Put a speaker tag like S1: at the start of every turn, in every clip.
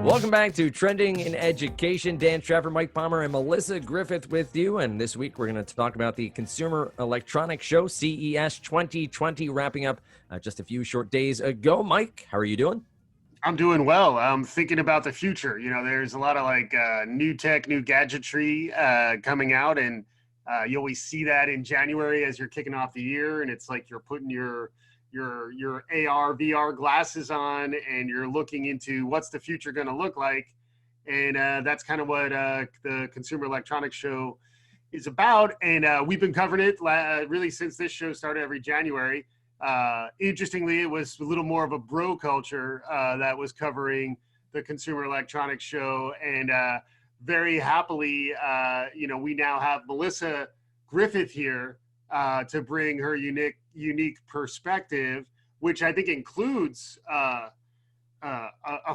S1: Welcome back to Trending in Education. Dan Trevor, Mike Palmer, and Melissa Griffith with you. And this week we're going to talk about the Consumer Electronics Show, CES 2020, wrapping up just a few short days ago. Mike, how are you doing?
S2: I'm doing well. I'm thinking about the future. You know, there's a lot of new tech, new gadgetry coming out, and you always see that in January as you're kicking off the year, and it's like you're putting your AR, VR glasses on, and you're looking into what's the future going to look like, and that's kind of what the Consumer Electronics Show is about. And we've been covering it really since this show started every January. Interestingly, it was a little more of a bro culture that was covering the Consumer Electronics Show, and very happily, we now have Melissa Griffith here to bring her unique perspective, which I think includes a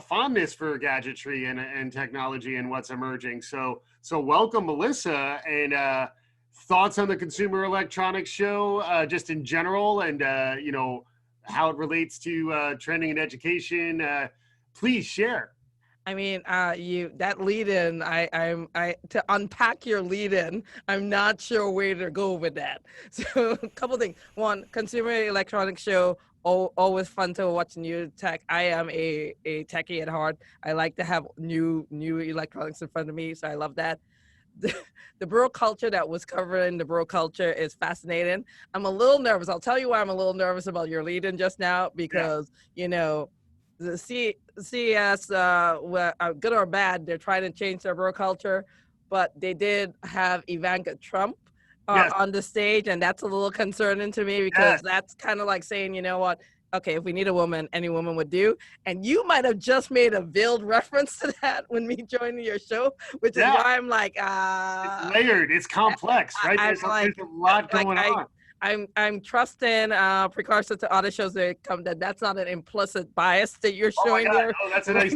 S2: fondness for gadgetry and technology and what's emerging. So welcome, Melissa, and thoughts on the Consumer Electronics Show, just in general, and how it relates to trending in education. Please share.
S3: I mean, that lead-in, to unpack your lead-in, I'm not sure where to go with that. So a couple things. One, Consumer Electronics Show, always fun to watch new tech. I am a techie at heart. I like to have new electronics in front of me, so I love that. The bro culture that was covered in the bro culture is fascinating. I'm a little nervous. I'll tell you why I'm a little nervous about your lead-in just now, because, the CES, good or bad, they're trying to change their bro culture, but they did have Ivanka Trump on the stage, and that's a little concerning to me, because that's kind of like saying, you know what, okay, if we need a woman, any woman would do. And you might have just made a veiled reference to that when me joining your show, which is why I'm like,
S2: it's layered, it's complex, right? There's a lot going on.
S3: I'm trusting precursor to other shows that come that's not an implicit bias that you're showing there.
S2: Oh, that's a nice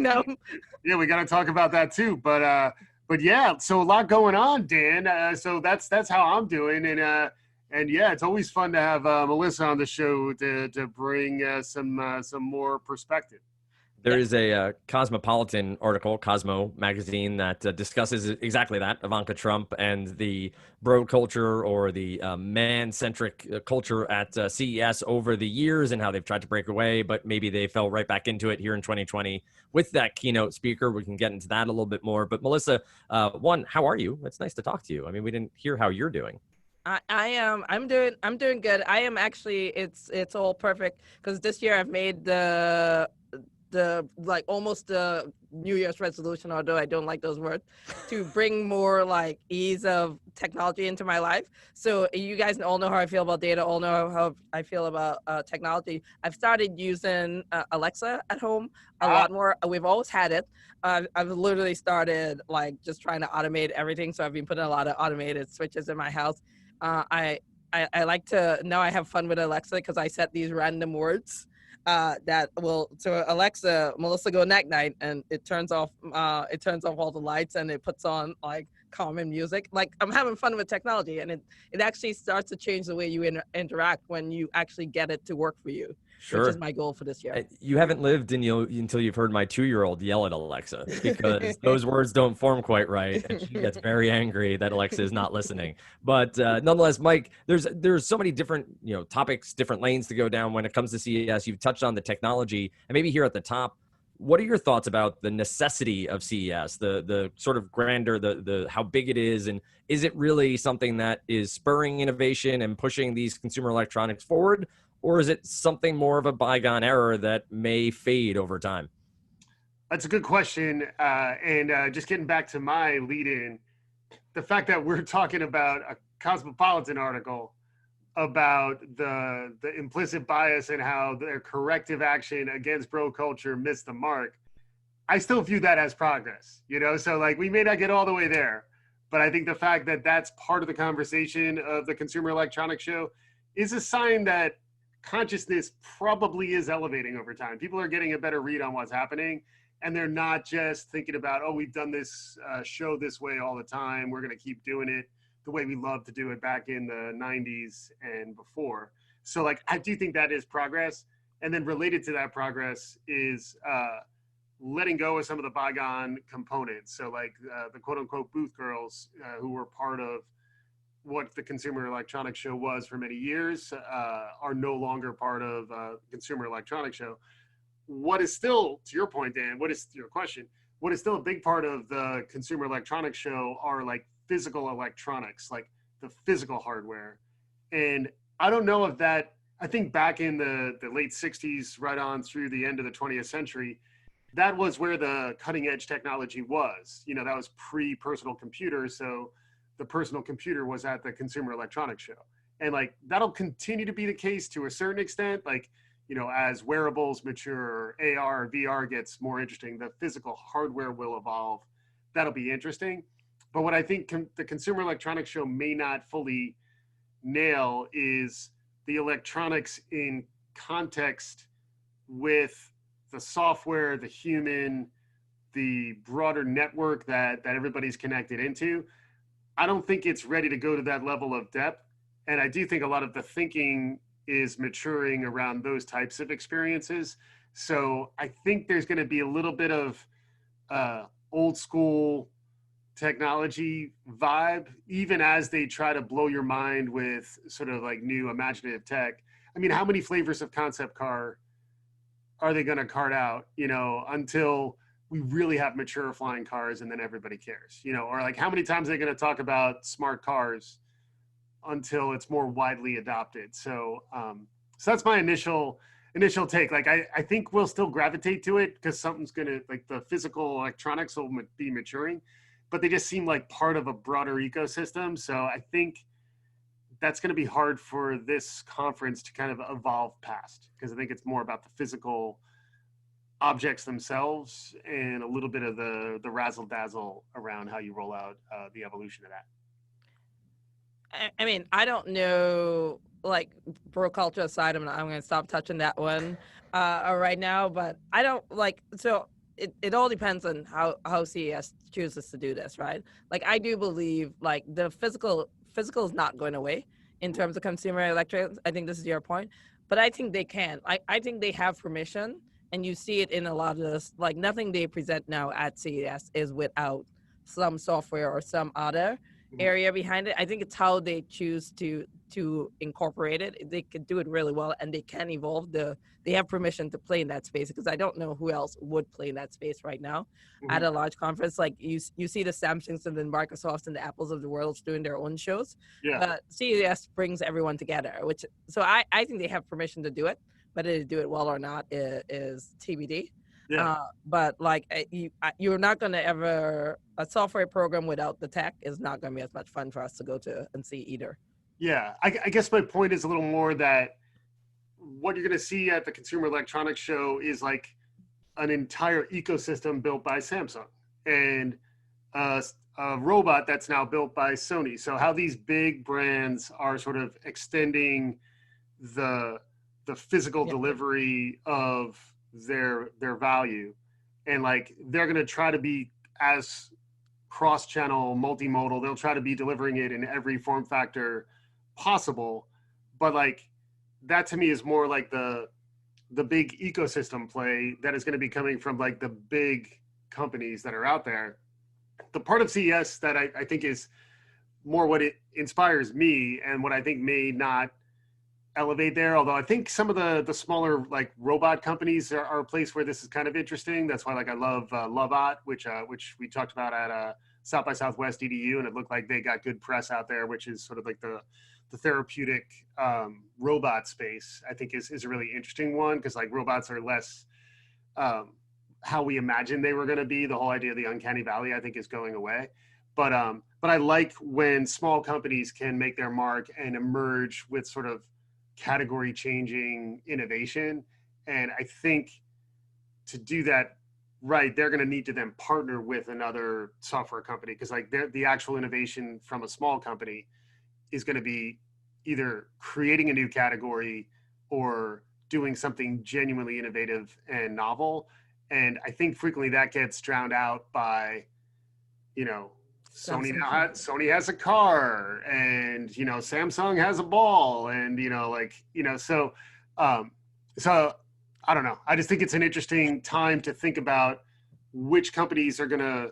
S2: Yeah, we got to talk about that too. But yeah, so a lot going on, Dan. So that's how I'm doing, and yeah, it's always fun to have Melissa on the show to bring some more perspective.
S1: There is a Cosmopolitan article, Cosmo magazine, that discusses exactly that, Ivanka Trump and the bro culture, or the man-centric culture at CES over the years, and how they've tried to break away, but maybe they fell right back into it here in 2020 with that keynote speaker. We can get into that a little bit more. But Melissa, one, how are you? It's nice to talk to you. I mean, we didn't hear how you're doing.
S3: I'm doing good. I am actually, it's all perfect, because this year I've made the almost the New Year's resolution, although I don't like those words, to bring more ease of technology into my life. So you guys all know how I feel about data, all know how I feel about technology. I've started using Alexa at home a lot more. We've always had it. I've literally started just trying to automate everything. So I've been putting a lot of automated switches in my house. I like to, now I have fun with Alexa, because I set these random words that will, so Alexa, Melissa, go night night, and it turns off all the lights, and it puts on calming music. I'm having fun with technology, and it actually starts to change the way you interact when you actually get it to work for you. Sure. Which is my goal for this year.
S1: You haven't lived until you've heard my 2-year-old yell at Alexa, because those words don't form quite right, and she gets very angry that Alexa is not listening. But nonetheless, Mike, there's so many different topics, different lanes to go down when it comes to CES. You've touched on the technology, and maybe here at the top, what are your thoughts about the necessity of CES, the sort of grandeur, the how big it is, and is it really something that is spurring innovation and pushing these consumer electronics forward? Or is it something more of a bygone era that may fade over time?
S2: That's a good question. And just getting back to my lead-in, the fact that we're talking about a Cosmopolitan article about the implicit bias and how their corrective action against bro culture missed the mark, I still view that as progress. So we may not get all the way there, but I think the fact that that's part of the conversation of the Consumer Electronics Show is a sign that consciousness probably is elevating over time. People are getting a better read on what's happening, and they're not just thinking about, oh, we've done this show this way all the time, we're going to keep doing it the way we loved to do it back in the 90s and before. So I do think that is progress. And then related to that progress is letting go of some of the bygone components. So like the quote unquote booth girls who were part of what the Consumer Electronics Show was for many years are no longer part of Consumer Electronics Show. What is still, to your point, Dan, what is your question? What is still a big part of the Consumer Electronics Show are like physical electronics, like the physical hardware. And I don't know if that, I think back in the late 60s, right on through the end of the 20th century, that was where the cutting edge technology was. You know, that was pre-personal computer. So the personal computer was at the Consumer Electronics Show. And like, that'll continue to be the case to a certain extent. Like, you know, as wearables mature, AR, VR gets more interesting, the physical hardware will evolve. That'll be interesting. But what I think the Consumer Electronics Show may not fully nail is the electronics in context with the software, the human, the broader network that everybody's connected into. I don't think it's ready to go to that level of depth. And I do think a lot of the thinking is maturing around those types of experiences. So I think there's going to be a little bit of old school technology vibe, even as they try to blow your mind with sort of like new imaginative tech. I mean, how many flavors of concept car are they going to cart out, you know, until we really have mature flying cars and then everybody cares, you know, or like how many times are they going to talk about smart cars until it's more widely adopted. So that's my initial take. Like, I think we'll still gravitate to it because something's going to, like, the physical electronics will be maturing, but they just seem like part of a broader ecosystem. So I think that's going to be hard for this conference to kind of evolve past, because I think it's more about the physical objects themselves and a little bit of the razzle dazzle around how you roll out the evolution of that.
S3: I mean, I don't know, like, bro culture aside, I'm going to stop touching that one right now, but I don't like, so it all depends on how CES chooses to do this, right? Like, I do believe, like, the physical is not going away in terms of consumer electronics. I think this is your point, but I think they can. I think they have permission, and you see it in a lot of this, like, nothing they present now at CES is without some software or some other area behind it. I think it's how they choose to incorporate it. They could do it really well, and they can evolve. They have permission to play in that space, because I don't know who else would play in that space right now at a large conference. Like, you see the Samsungs and the Microsofts and the Apples of the world doing their own shows.
S2: Yeah.
S3: But CES brings everyone together, so I think they have permission to do it. Whether they do it well or not is TBD.
S2: Yeah.
S3: But like, you're not going to ever, a software program without the tech is not going to be as much fun for us to go to and see either.
S2: Yeah, I guess my point is a little more that what you're going to see at the Consumer Electronics Show is like an entire ecosystem built by Samsung and a robot that's now built by Sony. So how these big brands are sort of extending the physical delivery of their value, and like they're going to try to be as cross-channel, multimodal. They'll try to be delivering it in every form factor possible, but like that to me is more like the big ecosystem play that is going to be coming from like the big companies that are out there. The part of CES that I think is more what it inspires me, and what I think may not elevate there, although I think some of the smaller like robot companies are a place where this is kind of interesting. That's why, like, I love Lovot, which we talked about at South by Southwest EDU, and it looked like they got good press out there, which is sort of like the therapeutic robot space. I think is a really interesting one, because like robots are less how we imagined they were going to be. The whole idea of the uncanny valley, I think, is going away. But I like when small companies can make their mark and emerge with sort of category changing innovation. And I think to do that right, they're going to need to then partner with another software company, because like the actual innovation from a small company is going to be either creating a new category or doing something genuinely innovative and novel. And I think frequently that gets drowned out by, you know, Sony has a car, and, you know, Samsung has a ball, and, you know, like, you know, so I don't know. I just think it's an interesting time to think about which companies are going to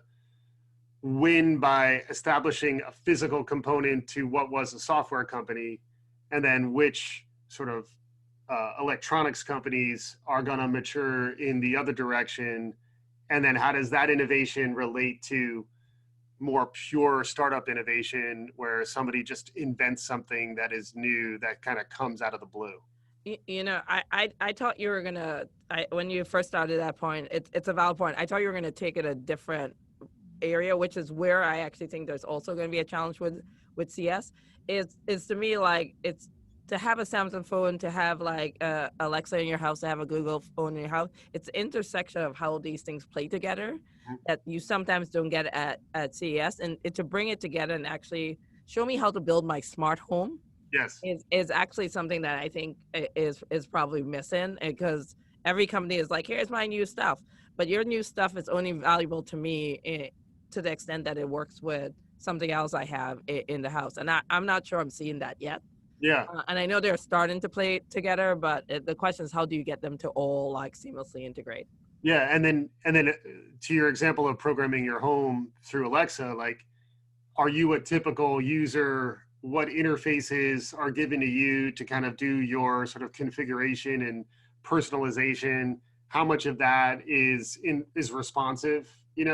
S2: win by establishing a physical component to what was a software company, and then which sort of electronics companies are going to mature in the other direction. And then how does that innovation relate to more pure startup innovation where somebody just invents something that is new that kind of comes out of the blue?
S3: I thought you were gonna. When you first started that point, it's a valid point. I thought you were gonna take it a different area, which is where I actually think there's also going to be a challenge with CS. Is to me like it's to have a Samsung phone, to have like Alexa in your house, to have a Google phone in your house. It's the intersection of how these things play together that you sometimes don't get at CES, and to bring it together and actually show me how to build my smart home.
S2: Yes.
S3: Is actually something that I think is probably missing, because every company is like, here's my new stuff, but your new stuff is only valuable to me to the extent that it works with something else I have in the house. And I'm not sure I'm seeing that yet.
S2: Yeah.
S3: And I know they're starting to play together, but the question is, how do you get them to all like seamlessly integrate?
S2: Yeah. And then to your example of programming your home through Alexa, like, are you a typical user? What interfaces are given to you to kind of do your sort of configuration and personalization? How much of that is responsive,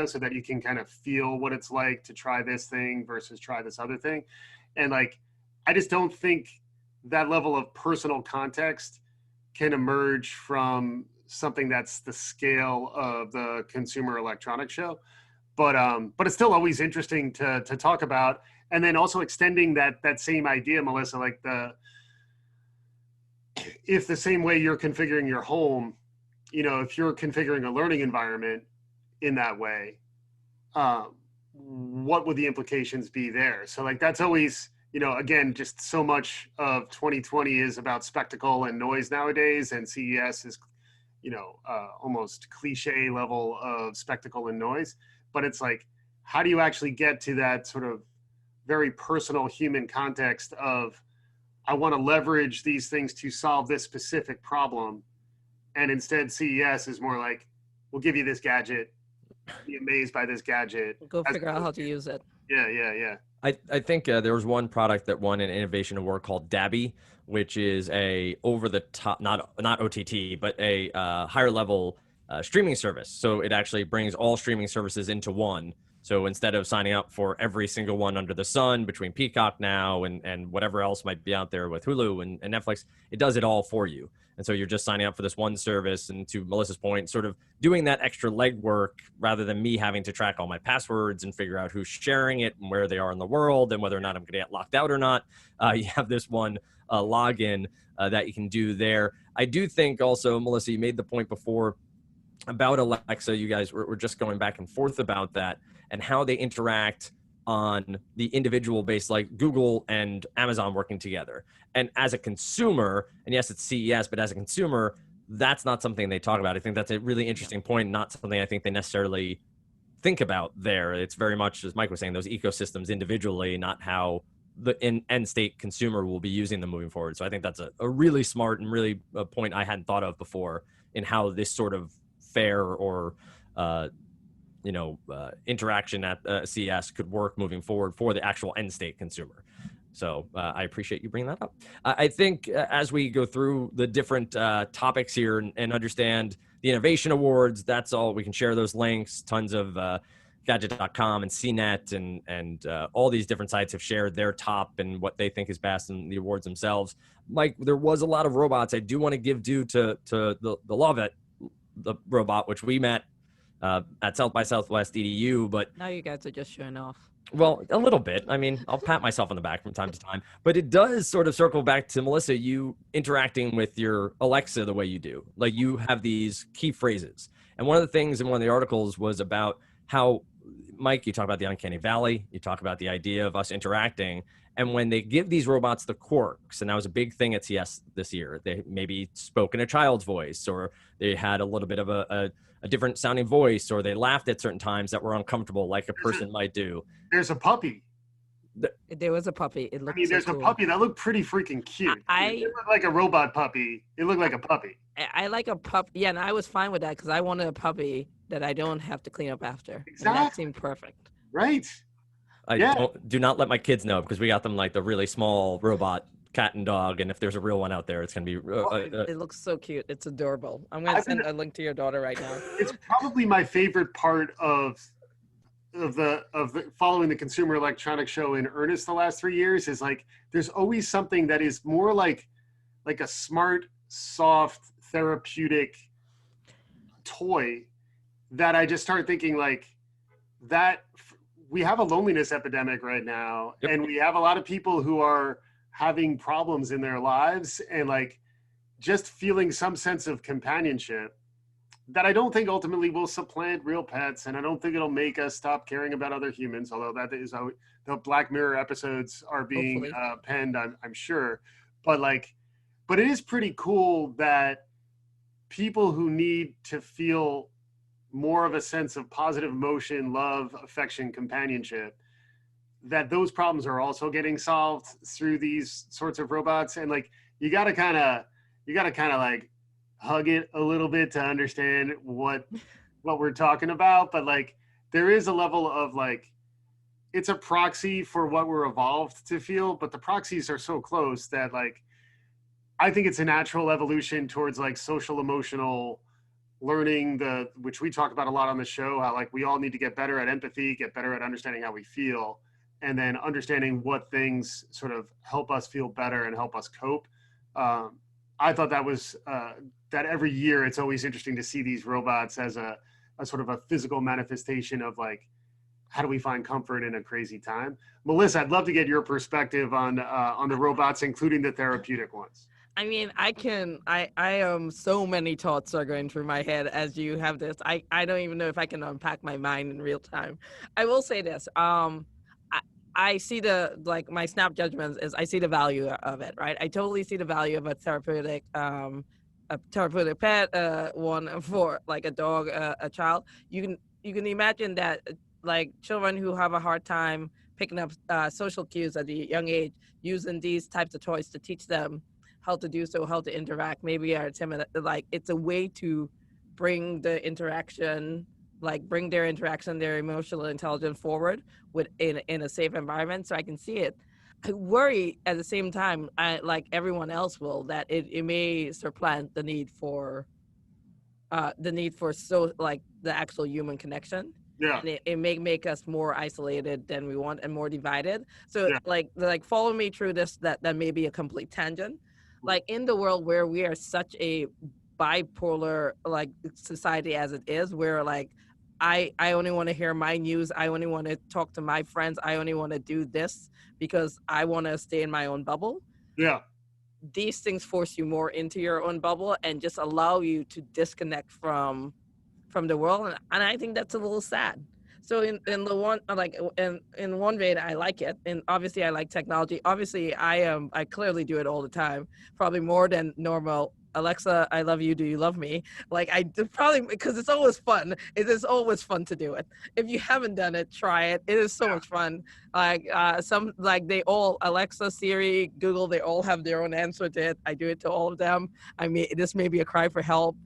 S2: so that you can kind of feel what it's like to try this thing versus try this other thing? And like, I just don't think that level of personal context can emerge from something that's the scale of the Consumer Electronics Show. But it's still always interesting to talk about. And then also extending that same idea, Melissa, like if the same way you're configuring your home, if you're configuring a learning environment in that way, what would the implications be there? So like, that's always, again, just so much of 2020 is about spectacle and noise nowadays, and CES is, almost cliche level of spectacle and noise. But it's like, how do you actually get to that sort of very personal human context of, I want to leverage these things to solve this specific problem? And instead CES is more like, we'll give you this gadget, be amazed by this gadget.
S3: Go figure out how to use it.
S2: Yeah.
S1: I think there was one product that won an innovation award called Dabi, which is a over the top, not OTT, but a higher level streaming service. So it actually brings all streaming services into one. So instead of signing up for every single one under the sun between Peacock now and whatever else might be out there with Hulu and Netflix, it does it all for you. And so you're just signing up for this one service, and to Melissa's point, sort of doing that extra legwork rather than me having to track all my passwords and figure out who's sharing it and where they are in the world and whether or not I'm going to get locked out or not. You have this one login that you can do there. I do think also, Melissa, you made the point before about Alexa. You guys were just going back and forth about that and how they interact on the individual base, like Google and Amazon working together. And as a consumer, and yes, it's CES, but as a consumer, that's not something they talk about. I think that's a really interesting point, not something I think they necessarily think about there. It's very much, as Mike was saying, those ecosystems individually, not how the end state consumer will be using them moving forward. So I think that's a really smart and really a point I hadn't thought of before in how this sort of fair or interaction at CES could work moving forward for the actual end state consumer. So I appreciate you bringing that up. I think as we go through the different topics here and understand the innovation awards, that's all. We can share those links. Tons of gadget.com and CNET and all these different sites have shared their top and what they think is best in the awards themselves. Mike, there was a lot of robots. I do want to give due to the Lovett, the robot, which we met at South by Southwest EDU, but
S3: now you guys are just showing off.
S1: Well, a little bit. I mean, I'll pat myself on the back from time to time, but it does sort of circle back to Melissa, you interacting with your Alexa the way you do. Like, you have these key phrases. And one of the things in one of the articles was about how, Mike, you talk about the uncanny valley, you talk about the idea of us interacting. And when they give these robots the quirks, and that was a big thing at CS this year, they maybe spoke in a child's voice, or they had a little bit of a different sounding voice, or they laughed at certain times that were uncomfortable, like a person might do.
S2: There's a puppy.
S3: There was a puppy. It
S2: I
S3: looked
S2: mean,
S3: so
S2: there's a
S3: cool.
S2: puppy that looked pretty freaking cute. It
S3: I
S2: didn't look like a robot puppy. It looked like a puppy.
S3: I like a pup. Yeah, and I was fine with that because I wanted a puppy that I don't have to clean up after, and that
S2: Exactly.
S3: seemed perfect.
S2: Right.
S1: I
S2: Yeah.
S1: do not let my kids know because we got them like the really small robot cat and dog, and if there's a real one out there, it's gonna be.
S3: It looks so cute. It's adorable. I'm gonna
S2: I've been,
S3: send a link to your daughter right now.
S2: it's probably my favorite part of the following the Consumer Electronics Show in earnest the last 3 years is like there's always something that is more like a smart, soft, therapeutic toy that I just start thinking like that we have a loneliness epidemic right now.
S1: Yep.
S2: And we have a lot of people who are having problems in their lives and like just feeling some sense of companionship that I don't think ultimately will supplant real pets, and I don't think it'll make us stop caring about other humans, although that is how the Black Mirror episodes are being penned, I'm sure. But it is pretty cool that people who need to feel more of a sense of positive emotion, love, affection, companionship, that those problems are also getting solved through these sorts of robots. And like, you gotta kind of like hug it a little bit to understand what we're talking about. But like, there is a level of like, it's a proxy for what we're evolved to feel, but the proxies are so close that like, I think it's a natural evolution towards like social emotional learning, which we talk about a lot on the show, how like we all need to get better at empathy, get better at understanding how we feel, and then understanding what things sort of help us feel better and help us cope. I thought that was that every year it's always interesting to see these robots as a sort of a physical manifestation of like, how do we find comfort in a crazy time? Melissa, I'd love to get your perspective on the robots, including the therapeutic ones.
S3: I mean, I so many thoughts are going through my head as you have this. I don't even know if I can unpack my mind in real time. I will say this. I see my snap judgments is I see the value of it, right? I totally see the value of a therapeutic pet, one for like a dog, a child. You can imagine that like children who have a hard time picking up social cues at a young age, using these types of toys to teach them how to do so, how to interact, maybe are timid. Like it's a way to bring the interaction, like bring their interaction, their emotional intelligence forward in a safe environment. So I can see it. I worry at the same time, like everyone else will, that it may supplant the need for so like the actual human connection.
S2: Yeah.
S3: And it may make us more isolated than we want and more divided. So
S2: Yeah.
S3: like follow me through this, that may be a complete tangent. Like in the world where we are such a bipolar like society as it is, where like I only want to hear my news, I only want to talk to my friends, I only want to do this because I want to stay in my own bubble.
S2: Yeah.
S3: These things force you more into your own bubble and just allow you to disconnect from the world, and I think that's a little sad. So in the one like in one way I like it, and obviously I like technology. Obviously I clearly do it all the time, probably more than normal. Alexa, I love you. Do you love me? Like I probably, because it's always fun. It is always fun to do it. If you haven't done it, try it. It is so much fun. Like some like they all Alexa, Siri, Google, they all have their own answer to it. I do it to all of them. I mean, this may be a cry for help.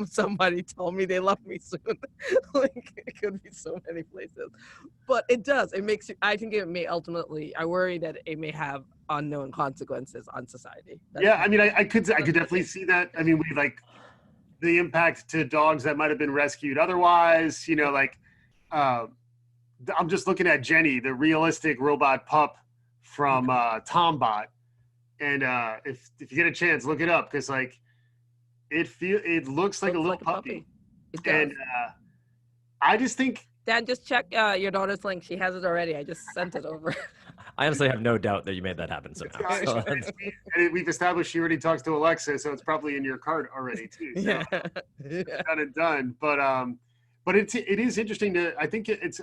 S3: Somebody told me they love me soon. Like it could be so many places, but it does. It makes you. I think it may ultimately. I worry that it may have unknown consequences on society.
S2: Yeah, I mean, I could definitely see that. I mean, we like the impact to dogs that might have been rescued otherwise. You know, like I'm just looking at Jenny, the realistic robot pup from Tombot, and if you get a chance, look it up because like it looks like a little puppy.
S3: It does.
S2: And I just think.
S3: Dad, just check your daughter's link. She has it already. I just sent it over.
S1: I honestly have no doubt that you made that happen somehow. So
S2: and we've established she already talks to Alexa, so it's probably in your cart already too. So
S3: Yeah.
S2: done and done. But it is interesting to. I think it's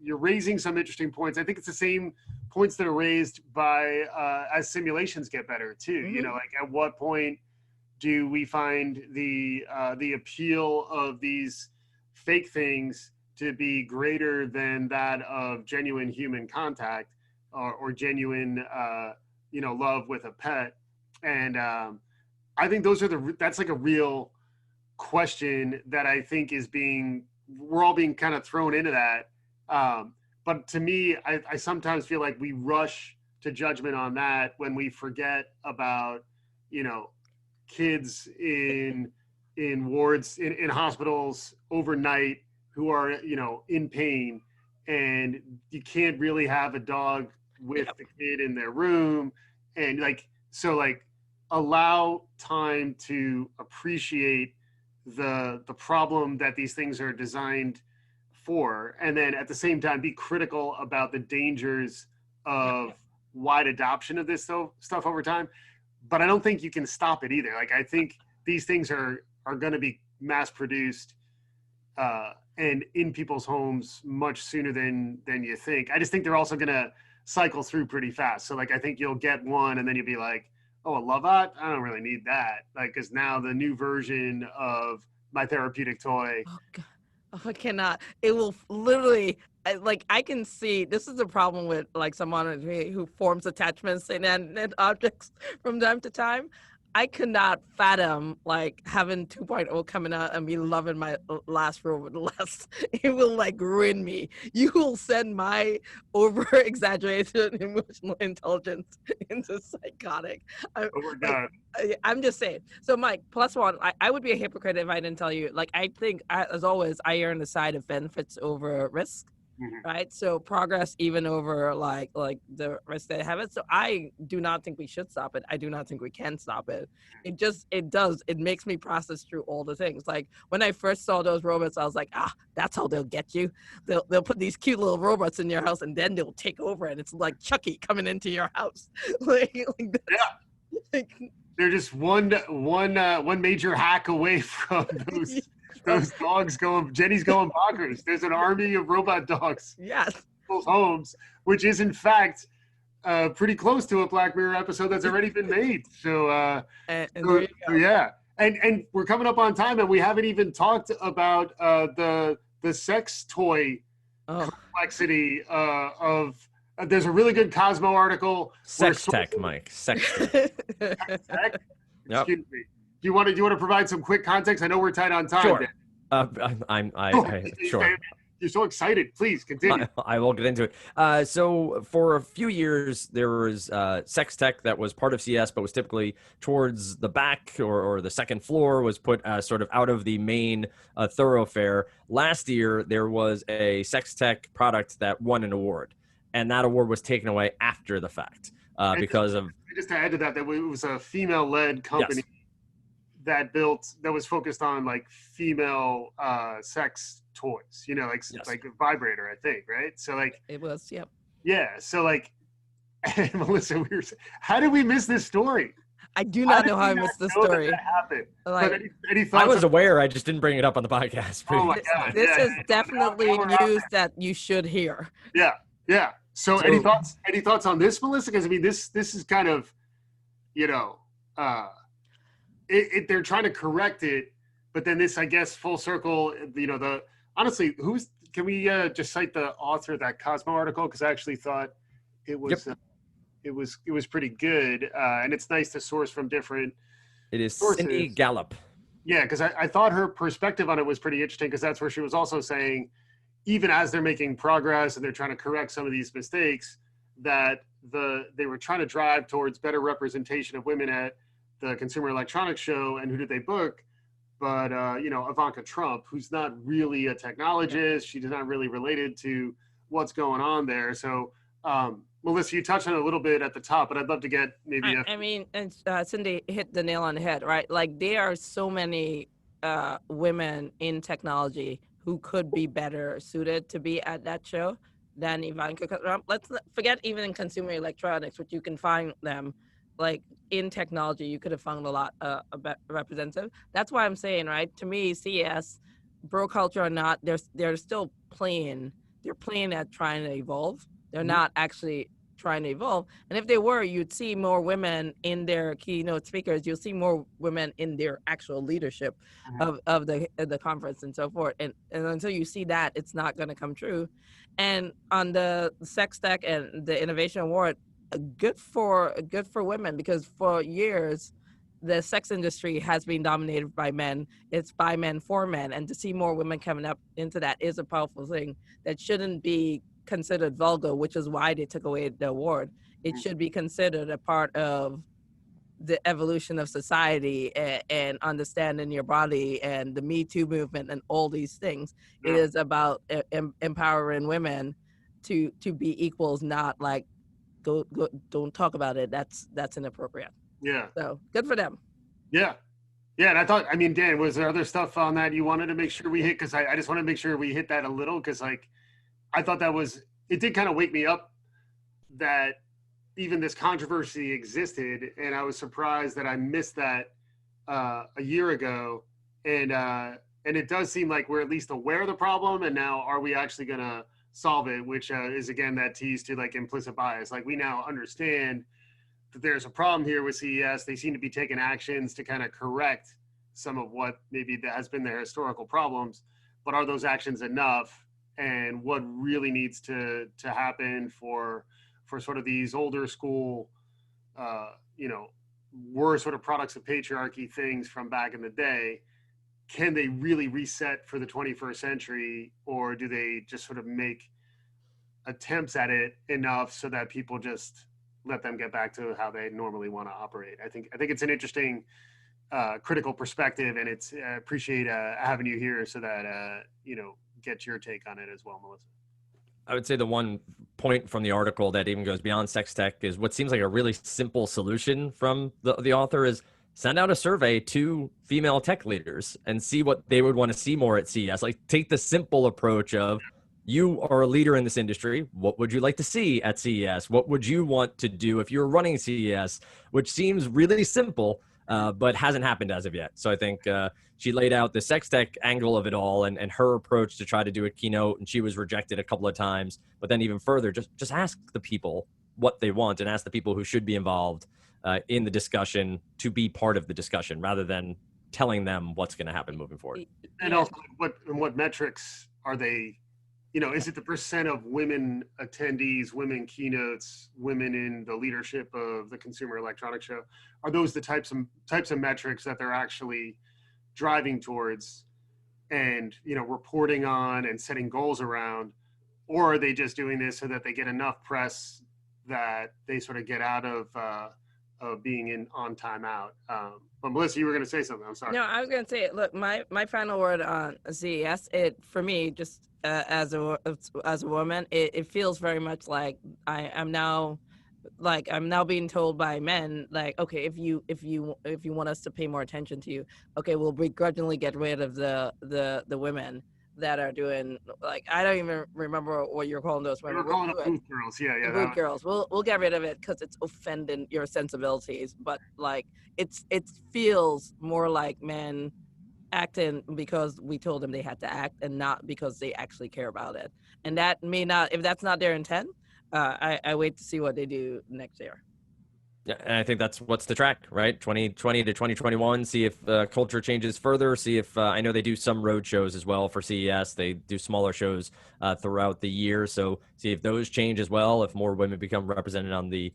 S2: you're raising some interesting points. I think it's the same points that are raised by as simulations get better too.
S3: Mm-hmm.
S2: You know, like at what point do we find the appeal of these fake things to be greater than that of genuine human contact, or genuine, love with a pet. And I think that's like a real question that I think we're all being kind of thrown into that. But to me, I sometimes feel like we rush to judgment on that when we forget about, kids in wards, in hospitals overnight who are, in pain, and you can't really have a dog with the kid in their room. And allow time to appreciate the problem that these things are designed for, and then at the same time be critical about the dangers of wide adoption of this stuff over time. But I don't think you can stop it either. Like, I think these things are going to be mass produced and in people's homes much sooner than you think. I just think they're also going to cycle through pretty fast. So like, I think you'll get one and then you'll be like, oh, a Loveot? I don't really need that. Like, because now the new version of my therapeutic toy.
S3: Oh, God. Oh, I cannot. It will literally, I can see, this is the problem with like someone who forms attachments and objects from time to time. I could not fathom like having 2.0 coming out and me loving my last robot less. It will like ruin me. You will send my over exaggerated emotional intelligence into psychotic.
S2: Oh my God.
S3: I'm just saying. So Mike, +1, I would be a hypocrite if I didn't tell you, like, I think as always, I err on the side of benefits over risk. Mm-hmm. Right, so progress even over like the rest that have it. So I do not think we should stop it. I do not think we can stop it. It makes me process through all the things. Like when I first saw those robots, I was like, that's how they'll get you. They'll put these cute little robots in your house and then they'll take over, and it's like Chucky coming into your house.
S2: They're just one major hack away from those dogs Jenny's going bonkers. There's an army of robot dogs.
S3: Yes.
S2: People's homes, which is in fact pretty close to a Black Mirror episode that's already been made. So, yeah. And we're coming up on time, and we haven't even talked about the sex toy complexity of. There's a really good Cosmo article.
S1: Sex tech, Mike. Sex tech.
S2: Sex tech? Excuse me. Do you want to provide some quick context? I know we're tight on time.
S1: Sure. Sure.
S2: You're so excited. Please continue.
S1: I will get into it. So for a few years, there was sex tech that was part of CS, but was typically towards the back or the second floor, was put sort of out of the main thoroughfare. Last year, there was a sex tech product that won an award, and that award was taken away after the fact because of...
S2: Just to add to that, it was a female-led company. Yes. That was focused on like female sex toys, like a vibrator, I think, right? So like
S3: it was, yep.
S2: Yeah. So like, Melissa, how did we miss this story?
S3: I do not know how I missed this story.
S2: That happened.
S3: Like,
S2: any thoughts?
S1: I was aware, I just didn't bring it up on the podcast.
S2: Oh my God.
S3: This is definitely news that you should hear.
S2: Yeah. Yeah. So any thoughts on this, Melissa? Because I mean, this is kind of, they're trying to correct it, but then this, I guess, full circle, honestly, can we just cite the author of that Cosmo article? Because I actually thought it was, it was pretty good. And it's nice to source from different sources.
S1: Cindy Gallop.
S2: Yeah. Because I thought her perspective on it was pretty interesting, because that's where she was also saying, even as they're making progress and they're trying to correct some of these mistakes, that they were trying to drive towards better representation of women at the Consumer Electronics Show. And who did they book? But, Ivanka Trump, who's not really a technologist. She's not really related to what's going on there. So, Melissa, you touched on it a little bit at the top, but I'd love to get maybe
S3: Cindy hit the nail on the head, right? Like, there are so many women in technology who could be better suited to be at that show than Ivanka Trump. Let's forget even in consumer electronics, which you can find them. Like in technology, you could have found a lot representative. That's why I'm saying, right? To me, CES, bro culture or not, they're still playing. They're playing at trying to evolve. They're not actually trying to evolve. And if they were, you'd see more women in their keynote speakers. You'll see more women in their actual leadership of the conference and so forth. And until you see that, it's not going to come true. And on the Sex Tech and the Innovation Award, good for women, because for years the sex industry has been dominated by men. It's by men for men, and to see more women coming up into that is a powerful thing that shouldn't be considered vulgar, which is why they took away the award. It should be considered a part of the evolution of society, and understanding your body, and the Me Too movement and all these things. It is about empowering women to be equals, not like go don't talk about it. That's inappropriate.
S2: Yeah.
S3: So good for them.
S2: Yeah. Yeah. And I thought, I mean, Dan, was there other stuff on that you wanted to make sure we hit? Because I just want to make sure we hit that a little, because like I thought it did kind of wake me up that even this controversy existed, and I was surprised that I missed that a year ago. And it does seem like we're at least aware of the problem, and now are we actually going to solve it, which is again that tease to like implicit bias. Like we now understand that there's a problem here with CES. They seem to be taking actions to kind of correct some of what maybe has been their historical problems, but are those actions enough? And what really needs to happen for sort of these older school, were sort of products of patriarchy things from back in the day? Can they really reset for the 21st century, or do they just sort of make attempts at it enough so that people just let them get back to how they normally want to operate? I think it's an interesting critical perspective, and it's appreciate having you here so that get your take on it as well, Melissa.
S1: I would say the one point from the article that even goes beyond sex tech is what seems like a really simple solution from the author is send out a survey to female tech leaders and see what they would want to see more at CES. Like, take the simple approach of, you are a leader in this industry. What would you like to see at CES? What would you want to do if you were running CES? Which seems really simple, but hasn't happened as of yet. So I think she laid out the sex tech angle of it all, and her approach to try to do a keynote, and she was rejected a couple of times. But then even further, just ask the people what they want, and ask the people who should be involved in the discussion to be part of the discussion, rather than telling them what's going to happen moving forward.
S2: And also, what metrics are they? Is it the percent of women attendees, women keynotes, women in the leadership of the Consumer Electronics Show? Are those the types of metrics that they're actually driving towards and, reporting on and setting goals around? Or are they just doing this so that they get enough press that they sort of get out of being on timeout? But Melissa, you were going to say something. I'm sorry.
S3: No, I was going to say, look, my final word on CES, for me, just as a woman, it feels very much like I'm now being told by men, like, okay, if you want us to pay more attention to you, okay, we'll begrudgingly get rid of the women that are doing, like, I don't even remember what you're calling those women.
S2: We're calling them booth girls. Yeah.
S3: Booth girls. We'll get rid of it because it's offending your sensibilities. But like, it feels more like men acting because we told them they had to act, and not because they actually care about it. And that may not, if that's not their intent, I wait to see what they do next year.
S1: Yeah, and I think that's what's the track, right? 2020 to 2021, see if culture changes further, see if, I know they do some road shows as well for CES. They do smaller shows throughout the year. So see if those change as well, if more women become represented on the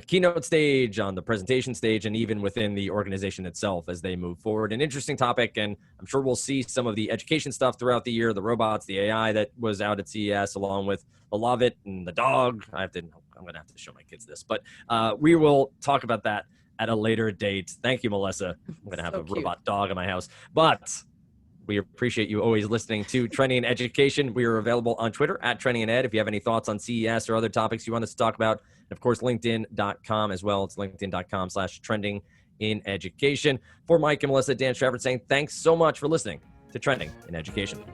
S1: keynote stage, on the presentation stage, and even within the organization itself as they move forward. An interesting topic, and I'm sure we'll see some of the education stuff throughout the year, the robots, the AI that was out at CES, along with the Love It and the dog. I'm going to have to show my kids this, but we will talk about that at a later date. Thank you, Melissa. I'm going to have a robot dog in my house, but we appreciate you always listening to Trending in Education. We are available on Twitter at Trending in Ed. If you have any thoughts on CES or other topics you want us to talk about, and of course, LinkedIn.com as well. It's LinkedIn.com/Trending in Education. For Mike and Melissa, Dan Stratford saying thanks so much for listening to Trending in Education.